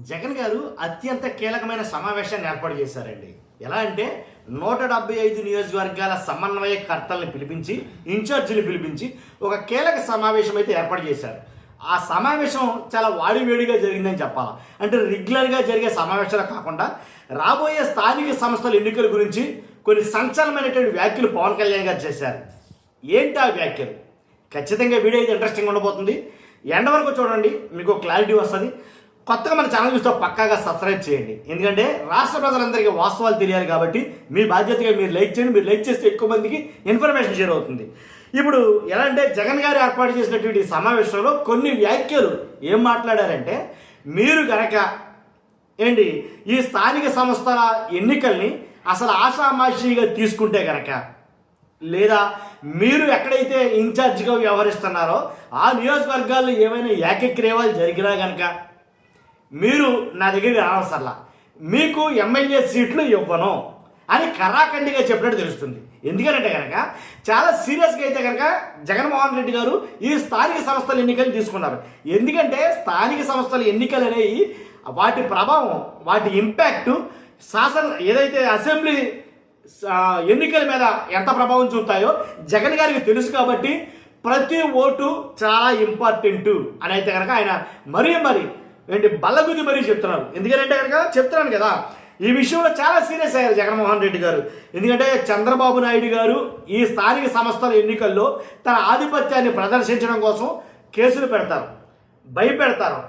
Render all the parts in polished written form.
జగన్ గారు అత్యంత కీలకమైన సమావేశాన్ని ఏర్పాటు చేశారండి. ఎలా అంటే 175 నియోజకవర్గాల సమన్వయకర్తల్ని పిలిపించి, ఇన్ఛార్జీలు పిలిపించి ఒక కీలక సమావేశం అయితే ఏర్పాటు చేశారు. ఆ సమావేశం చాలా వాడివేడిగా జరిగిందని చెప్పాలి. అంటే రెగ్యులర్గా జరిగే సమావేశాలు కాకుండా రాబోయే స్థానిక సంస్థల ఎన్నికల గురించి కొన్ని సంచలనమైనటువంటి వ్యాఖ్యలు పవన్ కళ్యాణ్ గారు చేశారు. ఏంటి ఆ వ్యాఖ్యలు? ఖచ్చితంగా వీడియో అయితే ఇంట్రెస్టింగ్ ఉండబోతుంది. ఎండ వరకు చూడండి, మీకు క్లారిటీ వస్తుంది. కొత్తగా మన ఛానల్ చూస్తే పక్కాగా సబ్స్క్రైబ్ చేయండి. ఎందుకంటే రాష్ట్ర ప్రజలందరికీ వాస్తవాలు తెలియాలి కాబట్టి మీ బాధ్యతగా మీరు లైక్ చేయండి. మీరు లైక్ చేస్తే ఎక్కువ మందికి ఇన్ఫర్మేషన్ షేర్ అవుతుంది. ఇప్పుడు ఎలా అంటే జగన్ గారు ఏర్పాటు చేసినటువంటి సమావేశంలో కొన్ని వ్యాఖ్యలు ఏం మాట్లాడారంటే, మీరు గనక ఈ స్థానిక సంస్థల ఎన్నికల్ని అసలు ఆషామాషిగా తీసుకుంటే గనక, లేదా మీరు ఎక్కడైతే ఇన్ఛార్జిగా వ్యవహరిస్తున్నారో ఆ నియోజకవర్గాల్లో ఏమైనా ఏకగ్రీవాలు జరిగినా కనుక మీరు నా దగ్గరికి రావసల్లా, మీకు ఎమ్మెల్యే సీట్లు ఇవ్వను అని కరాఖండిగా చెప్పినట్టు తెలుస్తుంది. ఎందుకంటే కనుక చాలా సీరియస్గా అయితే కనుక జగన్మోహన్ రెడ్డి గారు ఈ స్థానిక సంస్థల ఎన్నికలు తీసుకున్నారు. ఎందుకంటే స్థానిక సంస్థల ఎన్నికలు అనేవి వాటి ప్రభావం, వాటి ఇంపాక్ట్ ఏదైతే అసెంబ్లీ ఎన్నికల మీద ఎంత ప్రభావం చూపుతాయో జగన్ గారికి తెలుసు. కాబట్టి ప్రతి ఓటు చాలా ఇంపార్టెంట్ అని అయితే కనుక ఆయన మరీ బల్లగుద్ది మరీ చెప్తున్నారు. ఎందుకంటే కనుక చెప్తున్నాను కదా, ఈ విషయంలో చాలా సీరియస్ అయ్యారు జగన్మోహన్ రెడ్డి గారు. ఎందుకంటే చంద్రబాబు నాయుడు గారు ఈ స్థానిక సంస్థల ఎన్నికల్లో తన ఆధిపత్యాన్ని ప్రదర్శించడం కోసం కేసులు పెడతారు, భయపెడతారు,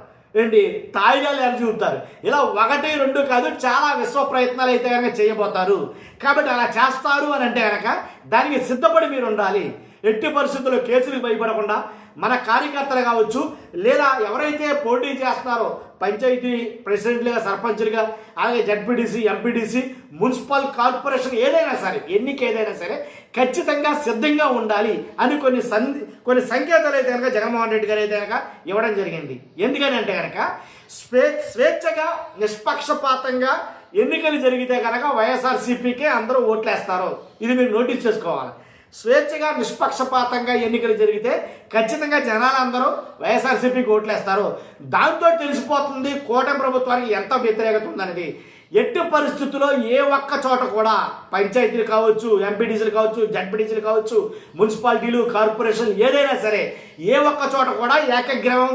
తాయిలాలు ఎర చూపుతారు. ఇలా 1, 2 కాదు, చాలా విశ్వ ప్రయత్నాలు అయితే కనుక చేయబోతారు. కాబట్టి అలా చేస్తారు అని అంటే కనుక దానికి సిద్ధపడి మీరు ఉండాలి. ఎట్టి పరిస్థితుల్లో కేసులకు భయపడకుండా మన కార్యకర్తలు కావచ్చు, లేదా ఎవరైతే పోటీ చేస్తున్నారో పంచాయతీ ప్రెసిడెంట్లుగా, సర్పంచ్లుగా, అలాగే జడ్పీటీసీ, ఎంపీటీసీ, మున్సిపల్ కార్పొరేషన్ ఏదైనా సరే, ఎన్నిక ఏదైనా సరే ఖచ్చితంగా సిద్ధంగా ఉండాలి అని కొన్ని సంకేతాలు అయితే కనుక జగన్మోహన్ రెడ్డి గారు అయితే కనుక ఇవ్వడం జరిగింది. ఎందుకని అంటే కనుక స్వేచ్ఛగా నిష్పక్షపాతంగా ఎన్నికలు జరిగితే కనుక వైఎస్ఆర్సీపీకే అందరూ ఓట్లేస్తారు. ఇది మీరు నోటీస్ చేసుకోవాలి. స్వేచ్ఛగా నిష్పక్షపాతంగా ఎన్నికలు జరిగితే ఖచ్చితంగా జనాలందరూ వైఎస్ఆర్సీపీకి ఓట్లేస్తారు. దాంతో తెలిసిపోతుంది కూటమి ప్రభుత్వానికి ఎంత వ్యతిరేకత ఉందనేది. ఎట్టి పరిస్థితుల్లో ఏ ఒక్క చోట కూడా పంచాయతీలు కావచ్చు, ఎంపీటీసీలు కావచ్చు, జడ్పీటీసీలు కావచ్చు, మున్సిపాలిటీలు, కార్పొరేషన్ ఏదైనా సరే ఏ ఒక్క చోట కూడా ఏకగ్రీవం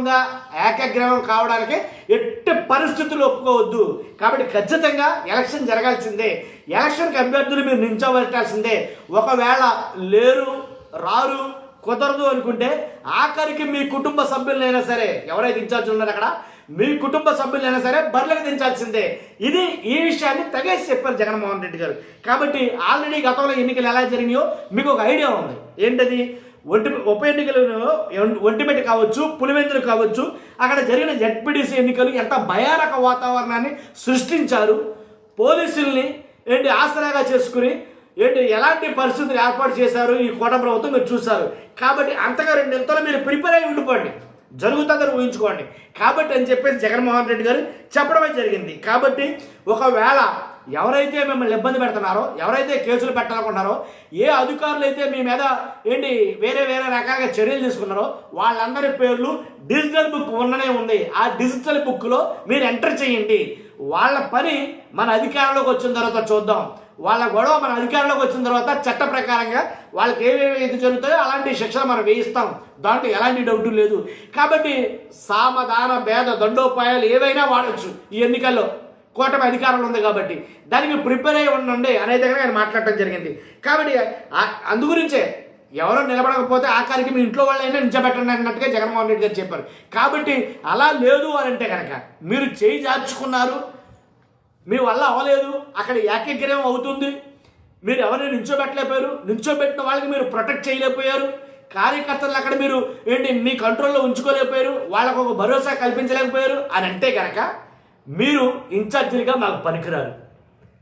కావడానికి ఎట్టి పరిస్థితులు ఒప్పుకోవద్దు. కాబట్టి ఖచ్చితంగా ఎలక్షన్ జరగాల్సిందే. ఎలక్షన్కి అభ్యర్థులు మీరు నిల్చోబెట్టాల్సిందే. ఒకవేళ రారు కుదరదు అనుకుంటే ఆఖరికి మీ కుటుంబ సభ్యులైనా సరే, ఎవరైతే ఇన్ఛార్జ్ ఉన్నారో అక్కడ మీ కుటుంబ సభ్యులైనా సరే బరిలోకి దించాల్సిందే. ఈ విషయాన్ని తెగేసి చెప్పారు జగన్మోహన్ రెడ్డి గారు. కాబట్టి ఆల్రెడీ గతంలో ఎన్నికలు ఎలా జరిగినాయో మీకు ఒక ఐడియా ఉంది. ఏంటది? ఉప ఎన్నికలు ఒంటిమిట్ట కావచ్చు, పులివెందులు కావచ్చు, అక్కడ జరిగిన జడ్పీటీసీ ఎన్నికలు ఎంత భయానక వాతావరణాన్ని సృష్టించారు. పోలీసుల్ని ఆసరాగా చేసుకుని ఎలాంటి పరిస్థితులు ఏర్పాటు చేశారు ఈ కూటమి ప్రభుత్వం మీరు చూశారు. కాబట్టి అంతగా 2 నెలలు మీరు ప్రిపేర్ అయి ఉండిపోండి, జరుగుతుందని ఊహించుకోండి. కాబట్టి అని చెప్పేసి జగన్మోహన్ రెడ్డి గారు చెప్పడమే జరిగింది. కాబట్టి ఒకవేళ ఎవరైతే మిమ్మల్ని ఇబ్బంది పెడుతున్నారో, ఎవరైతే కేసులు పెట్టాలనుకుంటున్నారో, ఏ అధికారులు అయితే మీ మీద వేరే రకాలుగా చర్యలు తీసుకున్నారో వాళ్ళందరి పేర్లు డిజిటల్ బుక్ ఉన్ననే ఉంది. ఆ డిజిటల్ బుక్లో మీరు ఎంటర్ చేయండి. వాళ్ళ పని మన అధికారంలోకి వచ్చిన తర్వాత చూద్దాం. వాళ్ళ గొడవ మన అధికారంలోకి వచ్చిన తర్వాత చట్ట ప్రకారంగా వాళ్ళకి ఏవేవి జరుగుతాయో అలాంటి శిక్షలు మనం వేయిస్తాం. దాంట్లో ఎలాంటి డౌట్ లేదు. కాబట్టి సామధాన భేద దండోపాయాలు ఏవైనా వాడచ్చు. ఈ ఎన్నికల్లో కూటమి అధికారంలో ఉంది కాబట్టి దానికి ప్రిపేర్ అయ్యి ఉండండి అనేది ఆయన మాట్లాడటం జరిగింది. కాబట్టి అందుగురించే ఎవరో నిలబడకపోతే ఆఖరికి మీ ఇంట్లో వాళ్ళైనా నిల్చోబెట్టండి అన్నట్టుగా జగన్మోహన్ రెడ్డి గారు చెప్పారు. కాబట్టి అలా లేదు అని అంటే కనుక మీరు చేయి జార్చుకున్నారు, మీ వల్ల అవ్వలేదు, అక్కడ ఏకగ్రీవం అవుతుంది, మీరు ఎవరిని నిల్చోబెట్టలేకపోయారు, నిల్చోబెట్టిన వాళ్ళకి మీరు ప్రొటెక్ట్ చేయలేకపోయారు, కార్యకర్తలు అక్కడ మీరు మీ కంట్రోల్లో ఉంచుకోలేకపోయారు, వాళ్ళకు ఒక భరోసా కల్పించలేకపోయారు అని అంటే కనుక మీరు ఇన్ఛార్జీలుగా మాకు పనికిరారు.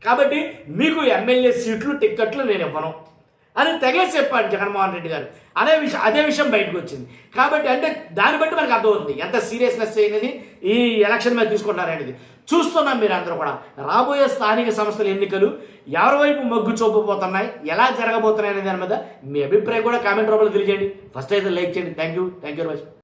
కాబట్టి మీకు ఎమ్మెల్యే సీట్లు, టిక్కెట్లు నేను ఇవ్వను అని తెగేసి చెప్పాడు జగన్మోహన్ రెడ్డి గారు. అదే విషయం బయటకు వచ్చింది. కాబట్టి అంటే దాన్ని బట్టి మనకు అర్థమవుతుంది ఎంత సీరియస్నెస్ అనేది ఈ ఎలక్షన్ మీద తీసుకుంటారనేది. చూస్తున్నాం మీరు అందరూ కూడా. రాబోయే స్థానిక సంస్థల ఎన్నికలు ఎవరి వైపు మొగ్గు చూపబోతున్నాయి, ఎలా జరగబోతున్నాయి అనే దాని మీద మీ అభిప్రాయం కూడా కామెంట్ రూపంలో తెలియజేయండి. ఫస్ట్ అయితే లైక్ చేయండి. Thank you very much.